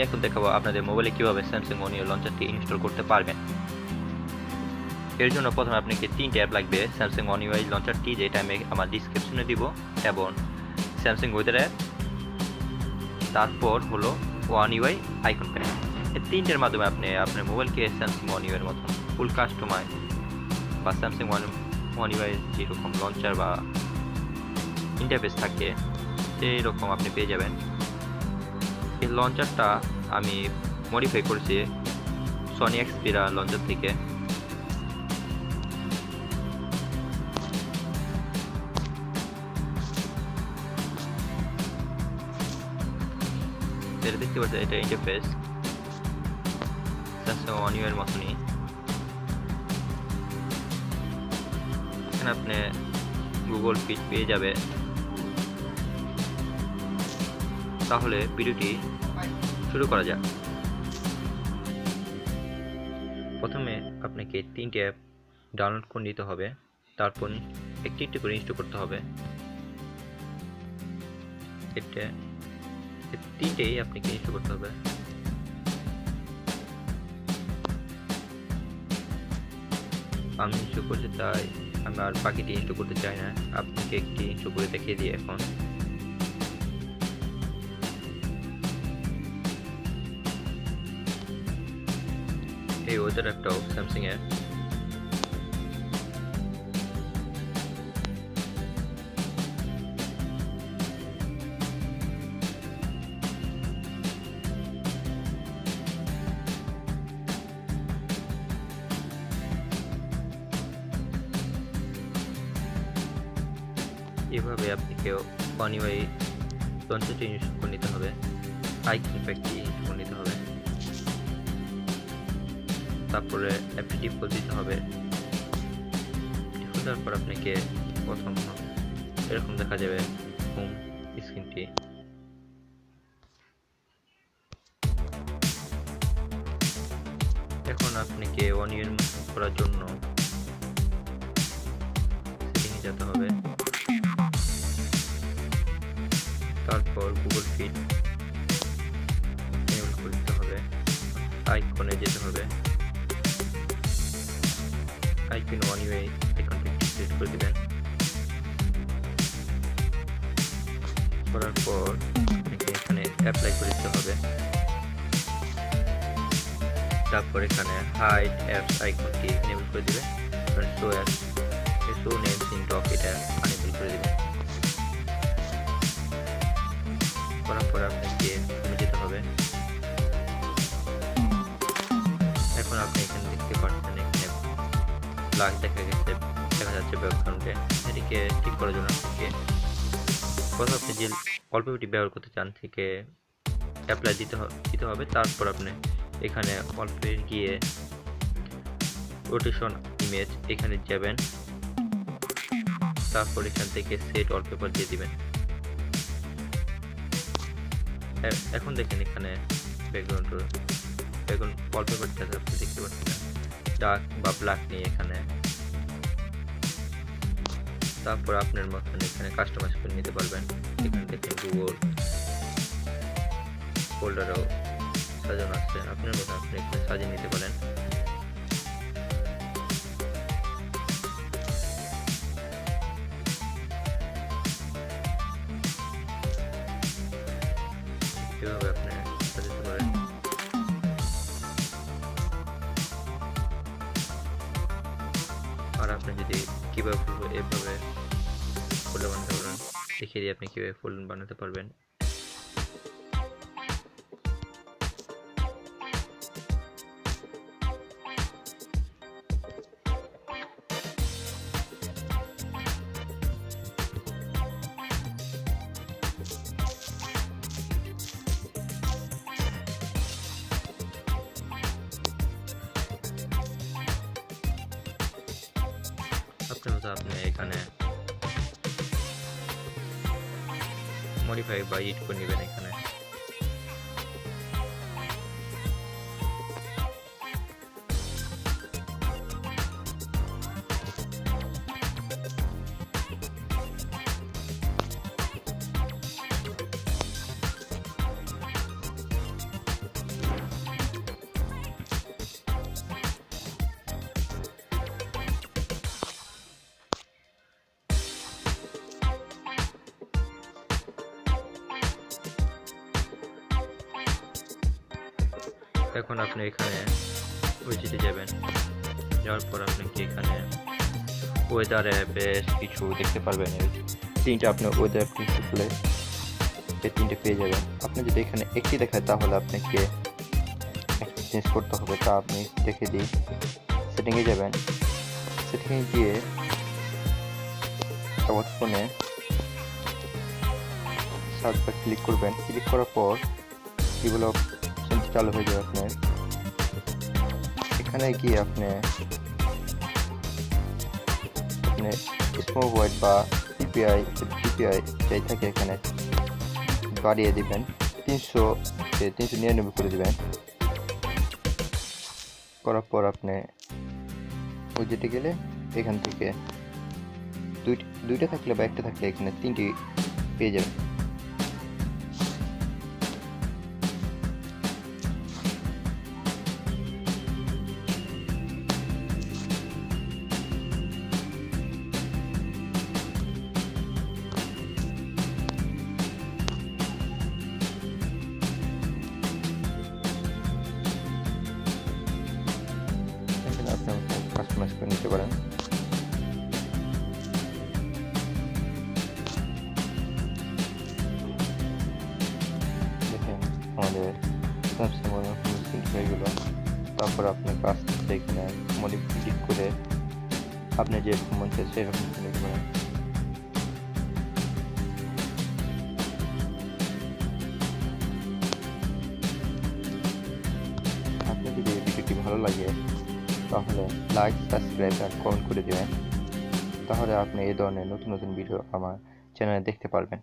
এখন দেখাবো আপনাদের মোবাইলে কিভাবে স্যামসাং ওয়ান ইউআই লঞ্চারটি ইনস্টল করতে পারবেন। এর জন্য প্রথমে আপনাকে 3টি অ্যাপ লাগবে। স্যামসাং ওয়ান ইউআই লঞ্চারটি, যেটা আমি আমার ডিসক্রিপশনে দিব, এবং স্যামসাং ওয়েদার অ্যাপ, তারপর হলো ওয়ান ইউআই আইকন প্যাড। এই 3টের মাধ্যমে আপনি আপনার মোবাইলকে স্যামসাং ওয়ান ইউআইয়ের মতন ফুল কাস্টমাইজ বা স্যামসাং ওয়ান ইউআই যেরকম লঞ্চার বা ইন্টারফেস থাকে সেই রকম আপনি পেয়ে যাবেন। এই লঞ্চারটা আমি মডিফাই করেছি সনি এক্সপিরা লঞ্চার থেকে। এটা দেখতে পাচ্ছেন, এটা ইন্টারফেস স্যামসাং ওয়ান ইউআই এর মতনই। এখানে আপনি গুগল ফিট পেয়ে যাবে। তাহলে ভিডিওটি শুরু করা যাক। প্রথমে আপনাকে 3টি অ্যাপ ডাউনলোড করে নিতে হবে, তারপর একটি একটি করে ইনস্টল করতে হবে। এটা 3টেই আপনাকে ইনস্টল করতে হবে। আমি ইনস্টল করছি, তাই আমি আর বাকিটি ইনস্টল করতে চাই না। আপনাকে একটি ইনস্টল করে দেখিয়ে দিই এখন। এই ওয়েদার অ্যাপটাও স্যামসাং এর। এভাবে আপনাকে ওয়ান ইউআই লঞ্চারটি ইনস্টল করে নিতে হবে, আইকন প্যাকটি ইনস্টল করে নিতে হবে, তারপরে অ্যাপটি ডিফল্ট দিতে হবে। ডিফল্ট দেওয়ার পর আপনাকে প্রথম এরকম দেখা যাবে হোম স্ক্রিনটি। এখন আপনাকে ওয়ান ইউআই করার জন্য সেটিংয়ে যেতে হবে, তারপর গুগল ফিট এনেবল করে দিতে হবে, আইকনে যেতে হবে, আইকন ওয়ান ইউআই আইকনটি সিলেক্ট করে দিবেন। করার পর আপনাকে এখানে অ্যাপ্লাই করে দিতে হবে, তারপর এখানে হাইড অ্যাপস আইকনটি এনেবল করে দিবেন, show apps show names in dock এটা আনএবল করে দিবেন। করার পর আপনাকে হোমে যেতে হবে। এখন আপনি এখানে দেখতে পাচ্ছেন, এখানে ব্ল্যাক দেখা যাচ্ছে ব্যাকগ্রাউন্ডে। এটিকে ঠিক করার জন্য আপনাকে প্রথমে আপনি যে অল্প ভিডিও ব্যবহার করতে চান থেকে অ্যাপ্লাই দিতে হবে। তারপর আপনি এখানে অল্প গিয়ে রোটেশন ইমেজ এখানে যাবেন, তারপর এখান থেকে সেট ওয়ালপেপার দিয়ে দিবেন। এখন দেখেন এখানে ব্যাকগ্রাউন্ড ওয়ালপেপারটা আপনি দেখতে পাচ্ছেন ডার্ক বা ব্ল্যাক নিয়ে এখানে। তারপর আপনার মতন এখানে কাস্টমাইজ করে নিতে পারবেন। এখানে দেখেন গুগল ফোল্ডারও সাজানো আছে, আপনার মতন আপনি এখানে সাজিয়ে নিতে পারেন। এভাবে আপনি সাজাতে পারেন। আর আপনি যদি কিভাবে এভাবে ফোল্ডার বানাতে পারবেন দেখিয়ে দিয়ে আপনি কিভাবে ফোল্ডার বানাতে পারবেন। আপনার মতো আপনি এখানে মডিফাই বা এডিট করে নেবেন। এখানে এখন আপনি এখানে উইজিতে যাবেন, যাওয়ার পর আপনি কি এখানে ওয়েদারে বেশ কিছু দেখতে পারবেন। এই তিনটে আপনি ওয়েদার প্রিন্সিপালে এই তিনটে পেয়ে যাবেন। আপনি যদি এখানে একটি দেখায় তাহলে আপনাকে একটা চেঞ্জ করতে হবে, তা আপনি দেখে দিই। সেটিংয়ে যাবেন, সেটিংয়ে গিয়ে আমার ফোনে সার্চ বার ক্লিক করবেন। ক্লিক করার পর এগুলো চালু হয়ে যাবে আপনার। এখানে গিয়ে আপনি স্মোক হোয়াইট বা পিপিআই যাই থাকে এখানে বাড়িয়ে দিবেন, 399 করে দিবেন। করার পর আপনি ওই যেতে গেলে এখান থেকে দুইটা থাকলে বা একটা থাকলে এখানে তিনটি পেয়ে যাবেন। আপনি কাস্টমাইজ করে নিতে পারেন। দেখেন আমাদের স্যামসাং হয়ে গেল। তারপর আপনার কাছ থেকে এখানে মডিফাই করে আপনি যেরকম মন চায় সেরকম নিতে পারেন। আপনার যদি এই ভিডিওটি ভালো লাগে তাহলে লাইক, সাবস্ক্রাইব আর কমেন্ট করে দেবেন। তাহলে আপনি এই ধরনের নতুন নতুন ভিডিও আমার চ্যানেলে দেখতে পারবেন।